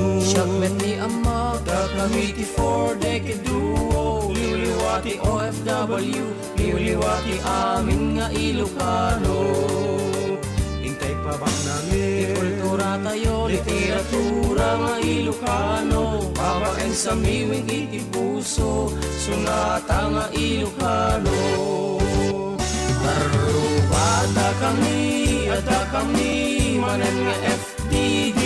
Jun Siyagmet ni Ama Dakamiti for decade duo Liwliwati OFW Liwliwati amin nga Ilocano Hintay pa ba namin Kultura tayo, literatura nga Ilocano Papain sa miwing itipuso Sunata nga Ilocano Karubada kami, ada kami Manen nga FDD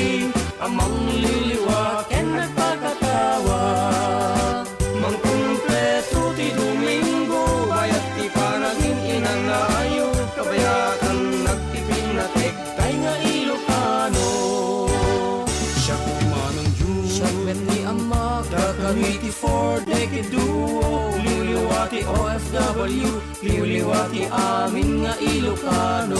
Amang liliwat ken nagpakatawa Mang kumpleto ti Domingo Bayat ti panagin inanayo Kabayatan nagtipin na tektay nga Ilocano Siya ti Manang Jun Siyagmet ni Ama Dakamiti for decade duo Liwliwati OFW Liwliwati amin nga Ilocano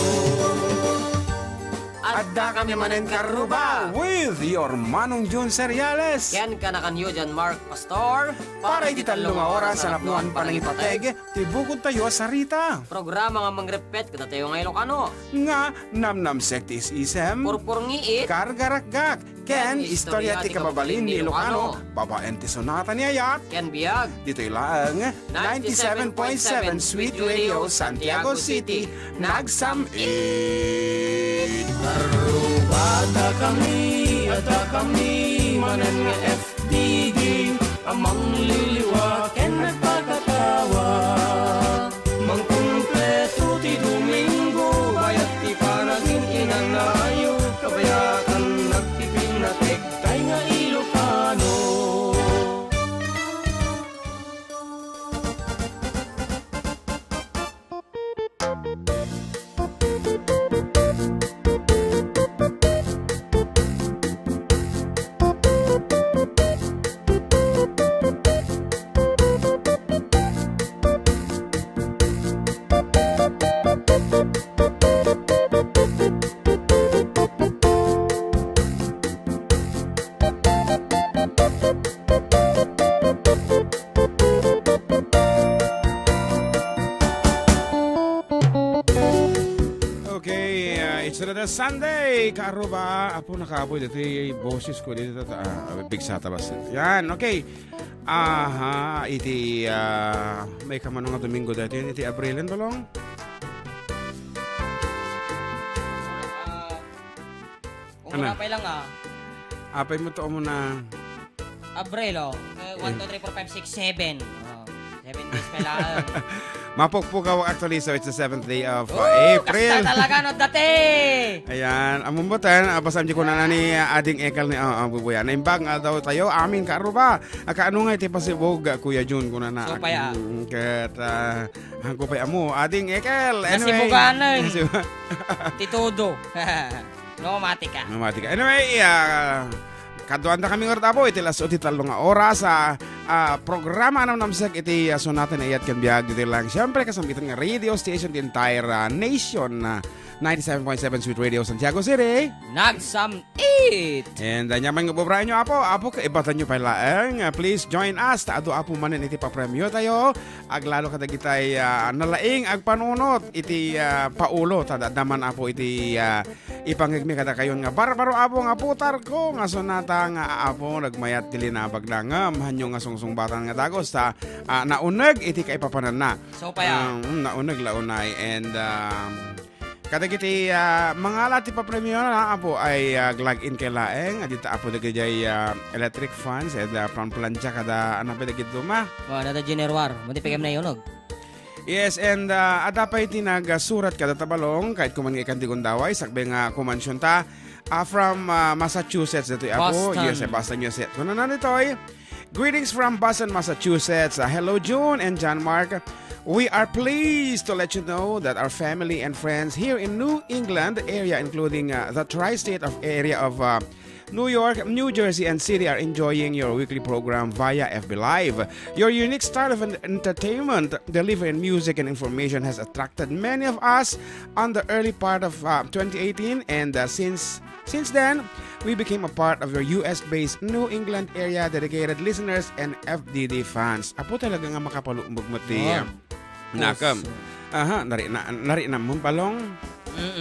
Adda kami Manen karuba With your Manong Jun Seriales. Ken kanakanyo dyan Mark Pastor Para iti talong nga oras sa napuan pa ng ipateg, tibukod tayo sa Rita. Programa nga mangrepet kada tayo nga Ilocano Nga namnam sektis isem, Purpur ngiit kargarakgak, ken istorya ti kababalin ni Ilocano, babaen ti sonata ni Ayat. Ken Biag Dito'y laang 97.7 Sweet Radio, Santiago City, nagsamit. Ada kami Manen nga FDD Amang liliwat ken nagpakatawa Mang kumpleto ti Domingo Bayat ti panagin inanayo Kabayatan nagtipin na tektay nga Ilocano It's another Sunday. Karuba, apo nakaboy dito yung boses ko dito. Big satabas. Yan, okay. Aha, iti may kamano nga Domingo dito. Iti Abrilan balong? Umuna pa lang Apay mo to muna. Abril 1, 2, 3, 4, 5, 6, 7 7 days pa lang. Mapukpukaw actually, so it's the 7th day of April. Kasta talaga no dati. Ayan, amumbutan, pasam ko na ni ading ekal ni bubuyan. Naimbag nga daw tayo, amin karuba. Kaano nga iti pasibog, Kuya Jun, ko na na. So paya. Kat, hangko pa mo, ading ekal. Anyway. Nasibuganan. Titudo. No, matika. Anyway, kaduan na kami nga po, iti laso iti talong nga oras sa programa ng namsek iti sonata na iyat kan biyag dito lang. Siyempre kasambitan nga radio station the entire nation na 97.7 Sweet Radio Santiago City. Nagsamit! And nyaman nga bubrayan nyo apo kaibatan nyo palaeng. Please join us. Taado apo manen iti papremyo tayo. Aglalo kadagitay nalaing agpanunot iti paulo. Tadadaman apo iti ipangigmi kada kayon nga barbaro apo nga putar ko nga sonata nga apo nagmayat tilinabag langam. Hanyo nga sungsung-batan nga dagos ta naunag iti kaipapanan na. So paya. Naunag launay and kadagiti mga lati pa premyo na apo ay glag-in kay laeng adita apo dagiti electric fans and from plancha kada anapi dagiti duma. Nada generwar, mundi pigam na yonog. Yes, and ada pa iti nagsurat kada tabalong kahit kuman nga ikan digundaway sakbe nga kumansyon ta from Massachusetts dito apo. Boston. Yes, Boston, US. Kuno na nitoy. Greetings from Boston, Massachusetts. Hello June and John Mark. We are pleased to let you know that our family and friends here in New England area, including the tri-state area of New York, New Jersey, and City, are enjoying your weekly program via FB Live. Your unique style of entertainment, delivery, music, and information has attracted many of us on the early part of 2018, and since then, we became a part of your US-based New England area dedicated listeners and FDD fans. Apo talaga nga makapalumog mo ti nakam. Aha, nari na mong palong.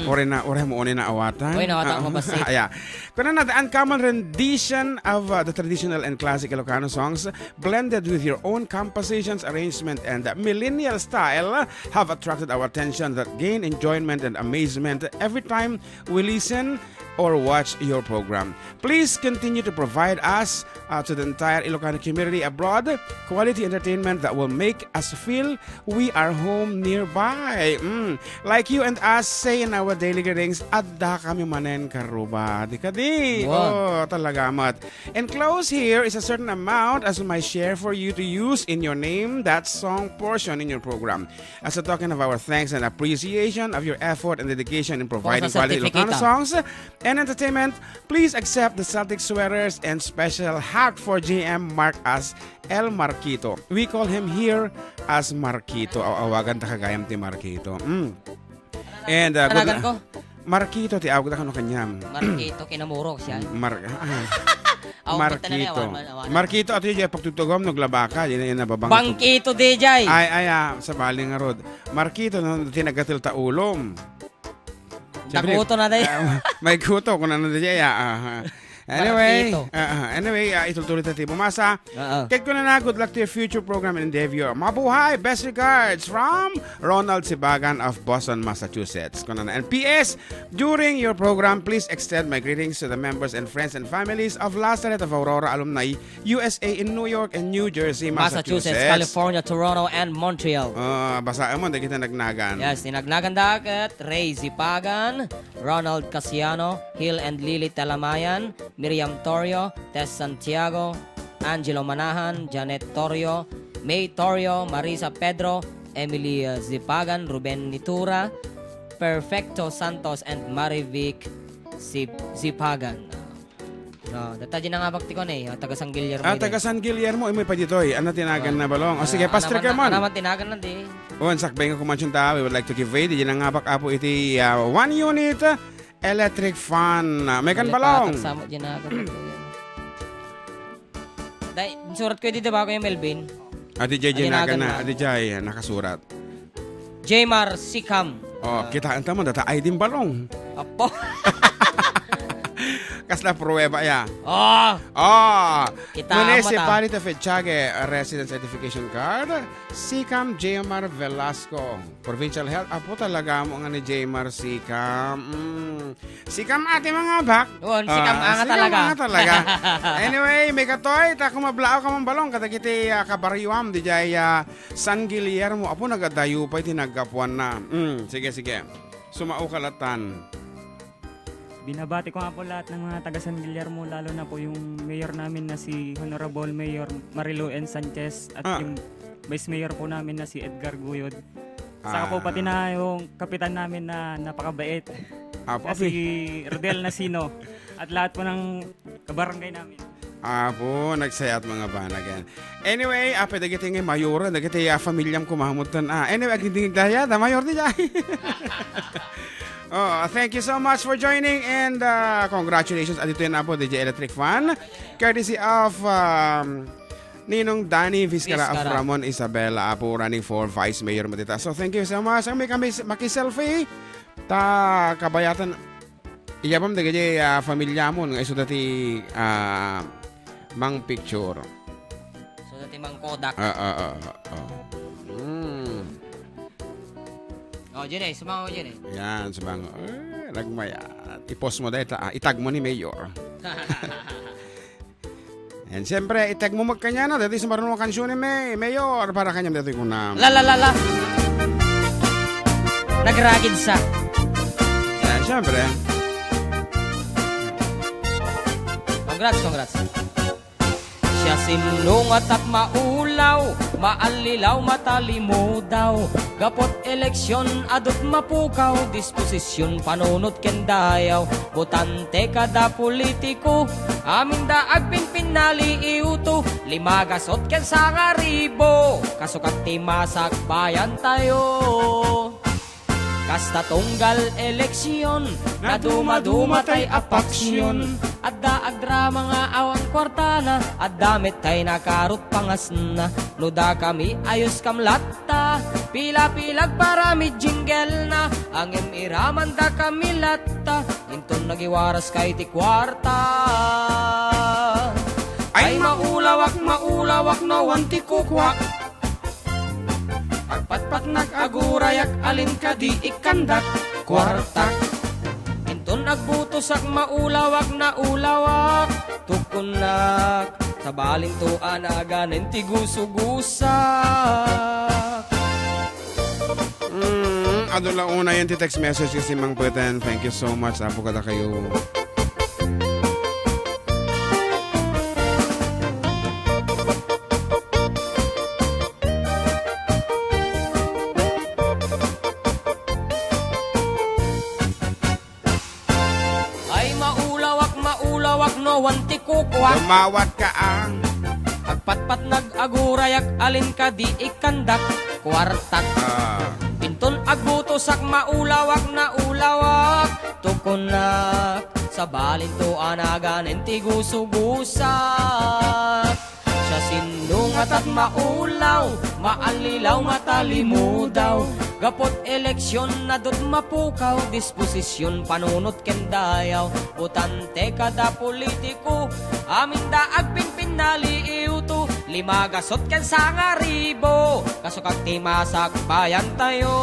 Ore mo na awatan. Oy, nawata ko basit. Yeah. Kuna na, the uncommon rendition of the traditional and classic Ilocano songs blended with your own compositions, arrangement, and millennial style have attracted our attention that gain enjoyment and amazement every time we listen or watch your program. Please continue to provide us to the entire Ilocano community abroad quality entertainment that will make us feel we are home nearby. Like you and us say in our daily greetings, Adda kami manen karuba. Di ka di. Oh, talagamat. Enclosed here is a certain amount as my share for you to use in your name that song portion in your program. As a token of our thanks and appreciation of your effort and dedication in providing quality Ilocano songs and entertainment, please accept the Celtic sweaters and special hat for JM Mark as El Marquito. We call him here as Marquito. Awagan ta kagayam ti Marquito. And Tanagan ko? Marquito ti awag ta kano kanyam. Marquito kinamurok siya. Marquito. Marquito ato yung pagtutugom naglabaka yun nababang. Bangkito DJ. Ay sa baling nga rod. Marquito no tinagatil ta ulom. Nakuto na day. May kuto kung ano diya. Anyway, ituloy tayo bumasa. Kaya ko na good luck to your future program and endeavor. Mabuhay! Best regards from Ronald Sibagan of Boston, Massachusetts. And P.S. During your program, please extend my greetings to the members and friends and families of Lazaret of Aurora Alumni, USA in New York and New Jersey, Massachusetts, California, Toronto, and Montreal. Basaan mo, hindi kita nagnagan. Yes, tinagnagan dagat, Ray Zipagan, Ronald Casiano, Hill and Lily Talamayan, Miriam Torrio, Tess Santiago, Angelo Manahan, Janet Torrio, May Torrio, Marisa Pedro, Emily Zipagan, Ruben Nitura, Perfecto Santos, and Marivic Zipagan. Dataji na nga bakti ko na taga San Guillermo. Taga San Guillermo, may pa dito ano tinagan na balong. Sige, Pastor Kermon. Naman tinagan na di. Sakbay nga kumansyon tao, we would like to give way. Di na nga bak apo iti 1 unit electric fan. May kan balong. Sama dyan na surat ko dito ba ko yung Melvin? Adi Jay nagan na. Adi Jay nakasurat. Jmar Sikam. Kitaan tamo data ay din balong. Apo. Kasla pruweba ya. Kita Municipality of Etchage Resident Certification Card. Sikam Jmar Velasco. Provincial Health. Apo talaga mo nga ni Jmar Sikam. Sikam ati mga bak. Sikam nga talaga. Anyway, may katoy. Kung mablao ka mong balong. Katakiti kabaryuam. Di jay San Guillermo. Apo nagadayo pa itinagapuan na. Sige. Sumao kalatan. Binabati ko nga po lahat ng mga taga San Guillermo, lalo na po yung mayor namin na si Honorable Mayor Marilu N. Sanchez at yung vice mayor po namin na si Edgar Guyod. Saka po pati na yung kapitan namin na napakabait na si Rodel Nasino at lahat po ng kabarangay namin. Nagsayat mga banagan. Anyway, dagiti nga mayor, dagiti familyam kumahamutan. Anyway, aginding daya, da mayor di dyan. Thank you so much for joining and congratulations adito yan po DJ Electric Fan courtesy of Ninong Danny Vizcara of Ramon Isabela po running for Vice Mayor Matita. So thank you so much. Ang may kami makiselfie ta kabayatan iyabam dagiti familia mo nga iso dati mang picture. So dati mang Kodak. Dyan sumango dyan Yan, sumango. Nagmaya. I-post mo dahil, itag mo ni Mayor. And siyempre, itag mo magkanya na. Dati sa marunong kansyon ni Mayor. Para kanyang dati ko na. La. Nagragid sa. Yan, siyempre. Congrats. Siya sinungat at maulaw, maalilaw, matalimo daw. Gapot eleksyon, adot mapukaw, disposisyon, panunot kendayaw. Botante kada politiko, amin da agpinpinali iuto. Limagasot ken sa ngaribo, kasukat ti masak bayan tayo. Kasta tunggal eleksyon, na dumaduma tay apaksyon. Adda agdrama nga awan kwartana, addamit tay nakarot pangas na. Nuda kami ayos kamlatta, pila-pilag parami jingle na. Angem iraman da kami latta, inton nagiwaras kay ti kwarta. Ay maulawak no wanti kukwak, agpatpat nag-agurayak alin ka di ikandak kwartak. Inton nagbutosak maulawak na ulawak, tukunak sa baling tuan aganin tigusugusak. Adula una yan ti text message kasi Mang Pweten. Thank you so much. Apo kada kayo. No wanti kukwak, Tumawat ka ang agpatpat nag-agurayak alin ka di ikandak kwartak. Pinton agbutosak maulawak na ulawak, tukunak sa balintuan aganin tigusugusak. Siya sinungat at maulaw, maalilaw matalimudaw, gapot eleksyon na dot mapukaw, disposisyon panunot kendayaw. Butante kada politiko, amin da agpinpin na liiw to, limagasot ken sa ngaribo, kasukag timasak bayan tayo.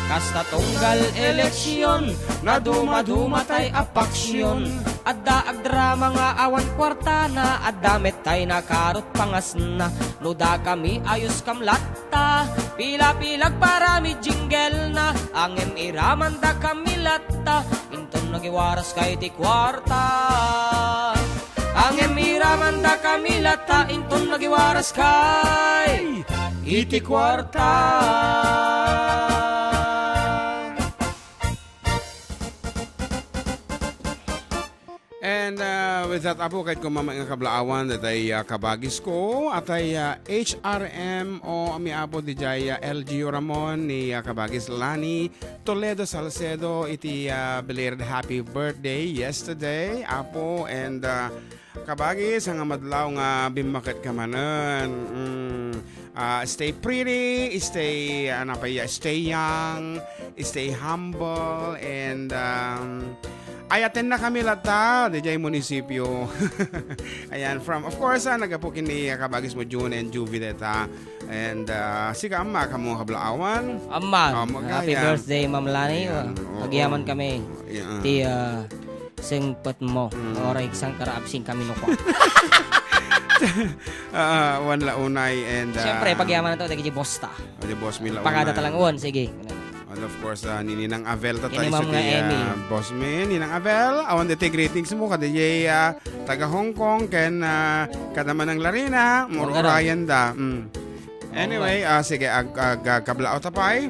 Kasta tunggal eleksyon, na dumadumatay apaksyon, adda agdrama nga awan kwartana, addamit tay nakarot pangas na. Nuda kami ayos kamlatta, pila-pilag parami jingle na. Angem iraman da kami latta, inton nagiwaras kay ti kwarta. Angem iraman da kami latta, inton nagiwaras kay iti kwarta. And with that, apo, kahit ko mamang kablaawan at ay kabagis ko at ay HRM o ami apo di jaya LG Ramon ni kabagis Lani Toledo Salcedo iti belated happy birthday yesterday, apo. And kabagis ang madlaw nga bimakit ka manan. Stay pretty, stay stay young, stay humble, and ayaten na kami lata, DJ munisipyo. Ayan, from, of course, nagapukin ni kabagis mo June and Juvie deta. And siga amma kamo kablaawan. Amma, happy birthday Ma'am Lani. Nagyaman kami. Ti singpot mo. Oray isang karaapsing kami nukwa. Wan launay and siyempre, pagyaman na to, naging bosta. Di boss mi launay. Pagkada talang sige. And of course, Ninang Avel tatay Kini sa Ma'am nga Emmy. boss mi, Ninang Avel. Awan dito greetings mo kada taga Hong Kong ken kadaman ng Larina, Murayan da. Anyway, sige kablao tapay.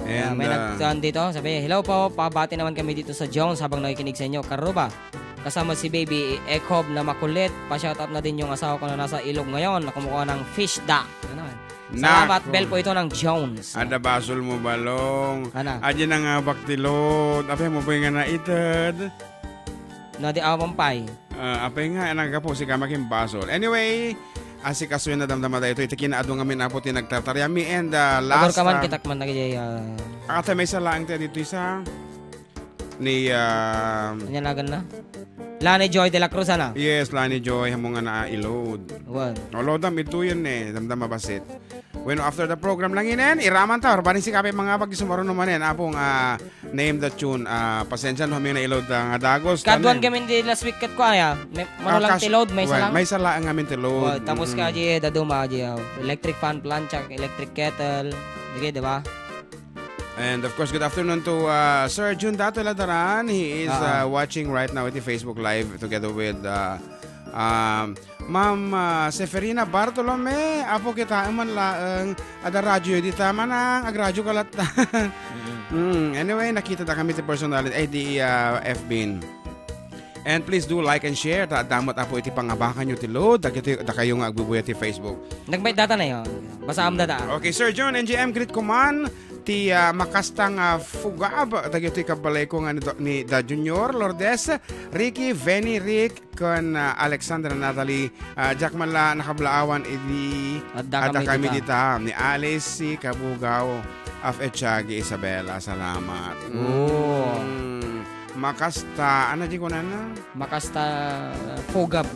And may nagtuan dito, sabi, hello po, pabati naman kami dito sa Jones habang nakikinig sa inyo. Karuba, kasama si Baby Ekob na makulit. Pa-shoutout na din yung asawa ko na nasa ilog ngayon na kumukuha ng fish da. Ano? Salamat, bell po ito ng Jones. Ada basol mo balong. Ana? Adya na nga baktilod. Apay mo pa nga naitad. Na di awampay. Apay nga, nagapo si kamaking basol. Anyway, asikaso yun na damdama tayo. Ito kinaadong ngamin apo tinagtataryami. And last... Agor ka man, kitak man nagijay. Akata may salaang tayo dito isa. Ni... Kanyalagan na? Lani Joy de la Cruz, ana? Yes, Lani Joy. Hamo nga na-load. What? Loadam, ito yun damdama basit. When after the program lang inen, iraman ta. Barin si kape mga pag-isumaro naman yan. Apong name the tune. Pasensya no kami na-load ang dagos. Kadwan kami di last week kat ko aya. Mano lang ti-load, may salang? May salang ngamin ti-load. Tapos ka di daduma di. Electric fan plancha, electric kettle. Sige, di ba? And of course, good afternoon to Sir Jun Ladaran. He is watching right now at the Facebook Live together with Ma'am Seferina Bartolome. Apo kita man laang ada radyo di tama nang agradyo kalat. Anyway, nakita na kami ti personality ay di FB. And please do like and share. Damot apo iti pangabakan nyo ti load. Da kayo nga agbubuya ti Facebook. Nagbait data na yun. Basa am data. Okay, Sir John, NGM, greet ko man. ti makastang fugab dagiti kabalay ko nga ni Da Junior, Lourdes, Ricky, Venny, Rick, kon Alexandra, Natalie, Jack Mala nakablaawan idi Adda kami kami dita ni Alice si Kabugaw of Echagi, Isabela, salamat. Makasta ano di ko na Makasta Fogab.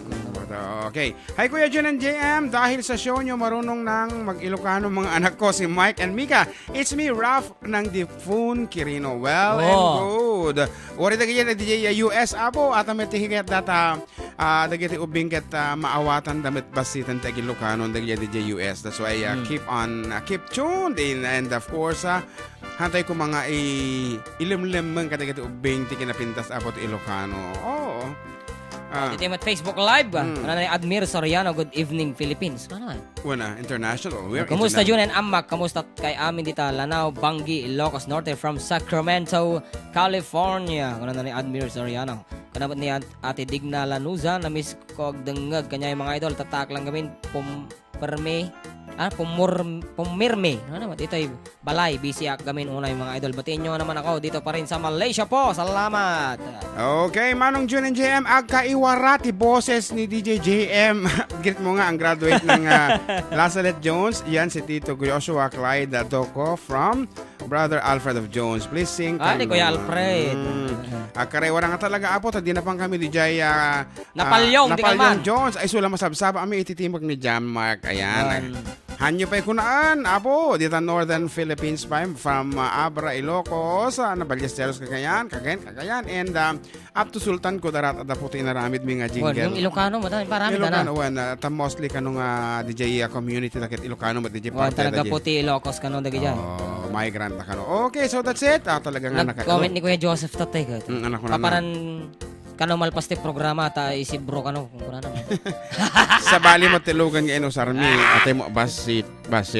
Okay. Hi Kuya Jun and JM. Dahil sa show nyo marunong nang mag-Ilocano mga anak ko si Mike and Mika. It's me, Ralph ng Difun Quirino. Well and good. Wari dagi yan DJ US abo at ametihigat data dagiti ubing ket maawatan damit basitan tagi Ilocano dagi DJ US. That's why keep tuned in, and of course hantay ko mga ilimlemeng kadagiti ubing ti kinapintas abot Ilocano. Dito yung Facebook Live. Admir Soriano, good evening Philippines. International. Kamusta Jun and Amak? Kamusta kay amin dito? Lanao, Bangi, Ilocos Norte from Sacramento, California. Kano na ni Admir Soriano. Kanabat ni Ate Digna Lanuza na miss ko dengag kanya yung mga idol. Tatak lang gamin pumirme. Ano naman? Dito ay balay. Busy gamin una yung mga idol. Batiin nyo naman ako dito pa rin sa Malaysia po. Salamat. Okay, Manong Jun and JM. Agkaiwara ti boses ni DJ JM. Git mo nga ang graduate ng Lazaret Jones. Yan si Tito Joshua Clyde Doko from Brother Alfred of Jones. Please sing. Ni Kuya Alfred. Agkaiwara nga talaga apo. Tadi na pang kami DJ Napalyong Jones. Ay sula masabsaba. Ami ititimog ni Jam Mark. Ayan. Hanyo pa'y kunaan, apo, dito Northern Philippines pa, from Abra, Ilocos, Ballesteros, Cagayan, and up to Sultan Kudarat at puti na ramid mga jingle. Yung Ilocano mo, parami na. Ilocano, mostly kanong DJ community na Ilocano mo, DJ Party. Talaga puti Ilocos kanong dagi dyan. Migrant na kano. Okay, so that's it. Talaga nga nag-comment ni Kuya Joseph Tatay. Anak ko na. Paparan kano malpaste programa ta isibro kano kung kuna naman. Sa bali mo tilugan nga sarmi atay mo basit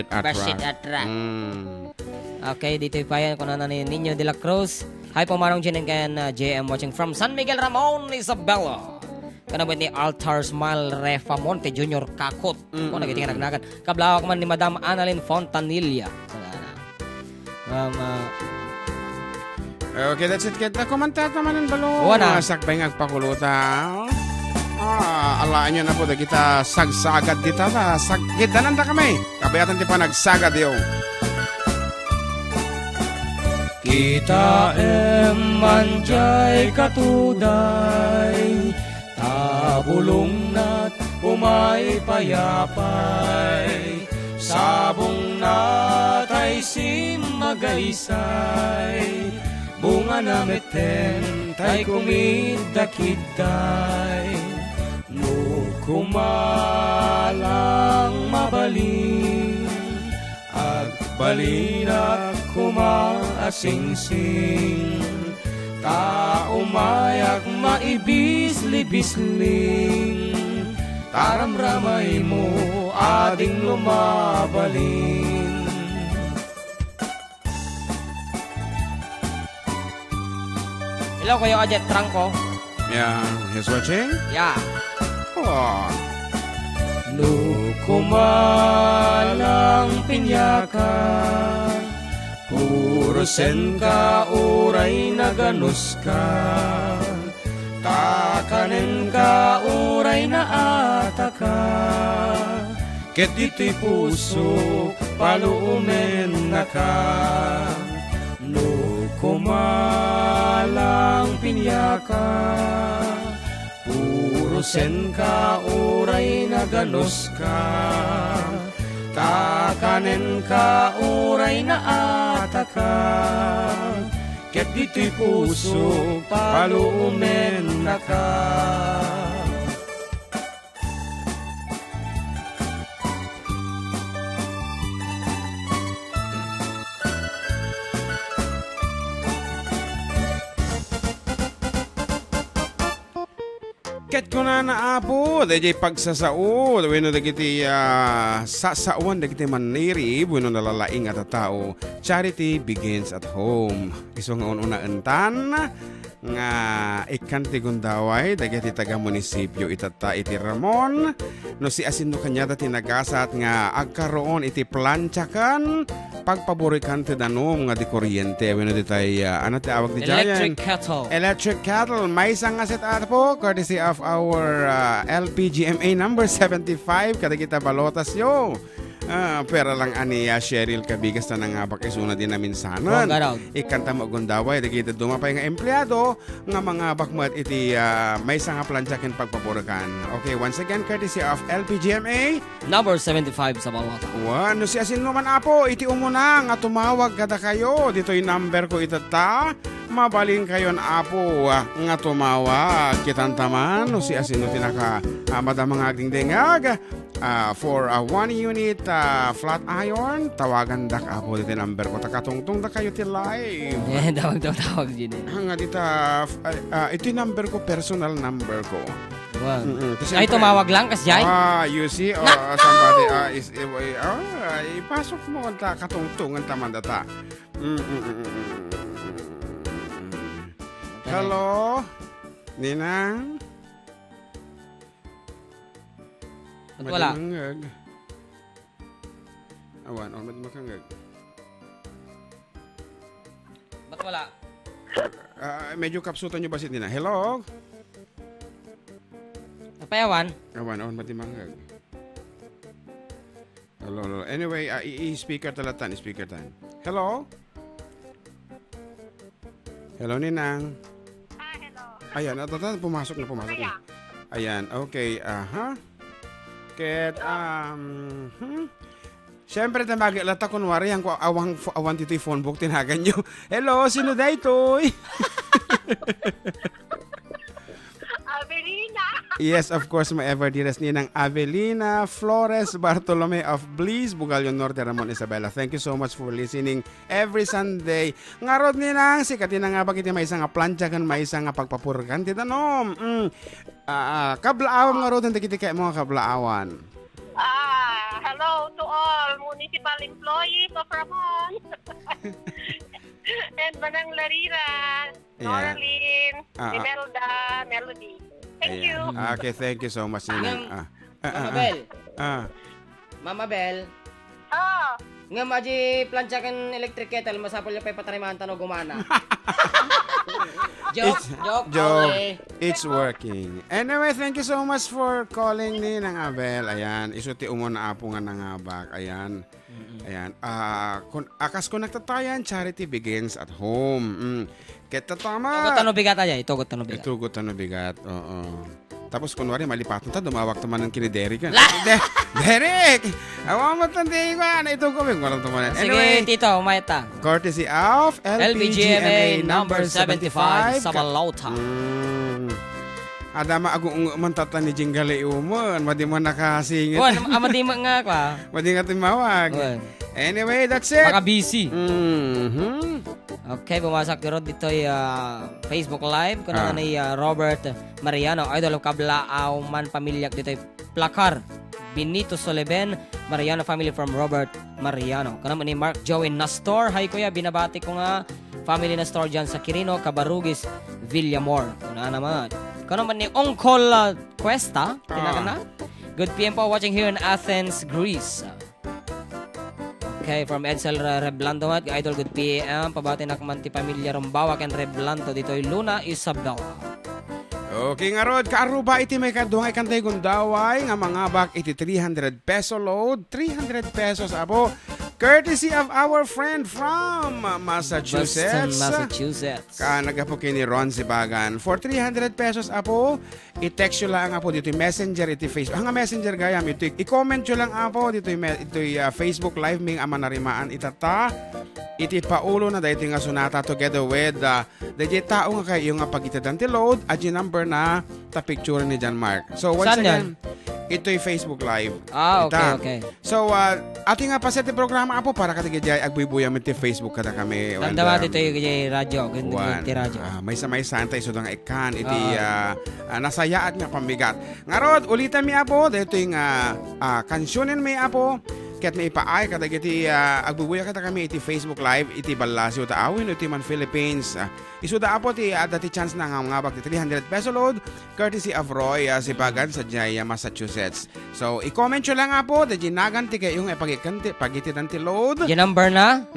atra. Okay, dito pa yan kung ano ni Nino de la Cruz. Hi po Manong Jen and JM watching from San Miguel Ramon, Isabela. Kanabot ni Altar Smile Refamonte Jr. Kakot. Kung nagitingan nagnagan. Kablawak man ni Madam Annalyn Fontanilla. Okay, that's it. Kita komentar naman ng balo. Wala. Sakbay ngagpakuluta. Alaan nyo na po da kita sagsagad dita. Kita nanda kami. Kabayatan di pa nagsagad yun. Kita manjay katuday, tabulong na't umay payapay, sabong natay simagaysay, bunga na meten tay kumidakitay, no kumalang mabalin, agbalina kumaasingsing, ta umayak maibisli-bisling, taramramay mo ading lumabalin. Hello, Kuya Ajet Trangko. Yeah, he's watching? Yeah. Lukumalang pinyaka, puro sen ka uray na ganus ka, takanen ka uray na ataka, ket iti puso paluumen na ka. Lukumalang pinyaka, puro sen ka uray na ganus ka, takanen ka uray na ataka, ket dito'y puso paluumen na ka. Ket ko na apo, dahil pagsasao, wino dagiti sasauan dagiti maniri, wino nalalaing at tao. Charity begins at home. Iso nga una entan, nga ikanti gundaway, dagiti taga munisipyo itata iti Ramon, no si asin no kanya dati nagasat nga agkaroon iti planchakan, pagpaborikan ti danom nga di kuryente, wino di tay, ano ti awag di Electric jayan? kettle. Electric kettle. May isang aset at po, courtesy of our LPGMA number 75. Kada kita balotas yo. Pera lang ani Cheryl Kabigas na nangabak isuna din namin sanan. Ikanta mo gundaway. Dagita dumapay nga empleyado nga mga bakmat iti may isang planchakin pagpapurakan. Okay, once again, courtesy of LPGMA number 75 sa balota. Ano si asin naman apo, iti umuna nga tumawag kada kayo. Dito yung number ko itata. Mabalin kayo na apo nga tumawag. Kitantaman, no si asin no tinaka madamang aging dengag. For a 1 unit flat iron, tawagan dak apo dito number ko. Takatungtong da kayo ti live. Tawag din eh. Nga dita, ito yung number ko, personal number ko. Wow. Ay, tumawag lang kasi jay? You see, somebody ipasok mo ang katungtungan tamandata. Hello? Ninang? Ba't wala? Madimangag. Awan, madimangag. Ba't wala? Medyo kapsutan nyo ba si Nina? Hello? Napayawan? Awan, madimangag. Hello. Anyway, i-speaker talatan, speaker tan. Hello? Hello, Ninang. Hello. Ayan, pumasok na. Ayan, okay, Ket, Siyempre, lata kunwari, ang awan dito yung phone book, tinagan nyo. Hello, sino da ito? Avelina. Yes, of course, my ever dearest Ninang Avelina Flores Bartolome of Bliss, Bugalyon Norte, Ramon Isabela. Thank you so much for listening every Sunday. Ngarod Ninang, sikatin na nga bakit may isang plancha kan, may isang pagpapurkan. Titanom. Kablaawan ngarod, hindi kita kayo mga kablaawan. Hello to all municipal employees of Ramon. And Manang Larira, Noraline, Imelda, Melody. Thank you. Okay, thank you so much. Mama Bel. Mama Bel. Nga maji plancha kan electric kettle, masapol yung paypatariman tanong gumana. Joke. It's working. Anyway, thank you so much for calling ni ng Abel. Ayan, isuti umuna apo nga nangabak. Ayan. Akas ko nagtatayan, charity begins at home. Kita tama. Itugot bigat aja, itugot bigat. Oo. Tapos kunwari malipatan ta, dumawak naman ng kini Derek. Derek! Awa mo tandi ba? Ito ko walang tumanan. Anyway, sige, Tito, umayta. Courtesy of LPGMA number 75 sa balota. Ada maagung mantatan ni Jinggale umon, madi mo nakasingit. Amadi mo nga kwa. Madi nga timawag. Anyway, that's it. Baka busy. Okay, bumasak ko dito yung Facebook Live. Kung na ni Robert Mariano, idol of Kablaaw man pamilyak dito yung Plakar. Benito Soleben, Mariano family from Robert Mariano. Kung naman ni Mark Joey Nastor. Hi kuya, binabati ko nga family Nastor dyan sa Quirino, Cabarugis, Villamor. Kung na naman. Kung naman ni Oncol Cuesta. Tinaka na. Good PM po watching here in Athens, Greece. Okay, from Edsel Reblando at Idol Good PM. Pabati na kamanti pamilya Rombawak and Reblando. Dito ay Luna Isabel. Okay nga rod, kaaruba iti may kadungay kantay gundaway nga mga bak iti 300 peso load. 300 pesos apo. Courtesy of our friend from Massachusetts. Boston, Massachusetts. Nagapo kini Ron Sibagan. For 300 pesos apo, i-text nyo lang apo dito yung messenger, iti Facebook. Nga messenger gayam, ito i-comment nyo lang apo dito yung Facebook live ming amanarimaan itata. Iti paulo na dahil nga sunata together with dahil tao nga kayo nga pagitadan ti load at yung number na ta picture ni John Mark. So once again, ito'y Facebook Live. Ah, okay, Ita. okay. So, ating nga pasete programa apo para katigajay agbubuya mit Facebook kada kami. Damdamat ito yung radyo. Wan. Ganti radyo. May samay santa iso nga ikan iti nasayaat nga pambigat. Ngarod ulitan mi apo dito yung kansyonen mi apo ket may ipaay kada iti agbubuya kada kami iti Facebook Live iti Balasio taawin iti man Philippines. Isuda apo ti Adda ti chance na nga bag 300 peso load courtesy of Roy Sipagan sa Jaya, Massachusetts. So i-comment nyo lang apo da ginagan ti kayong pagititan ti load. Yung number na?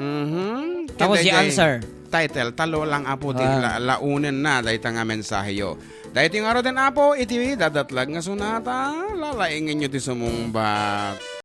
Tapos Kaya yung answer. Title, talo lang apo ti launen na dahil nga mensahe yo. Dahil yung araw din apo, iti dadatlag nga sunata, lalaingin nyo ti sumumbat.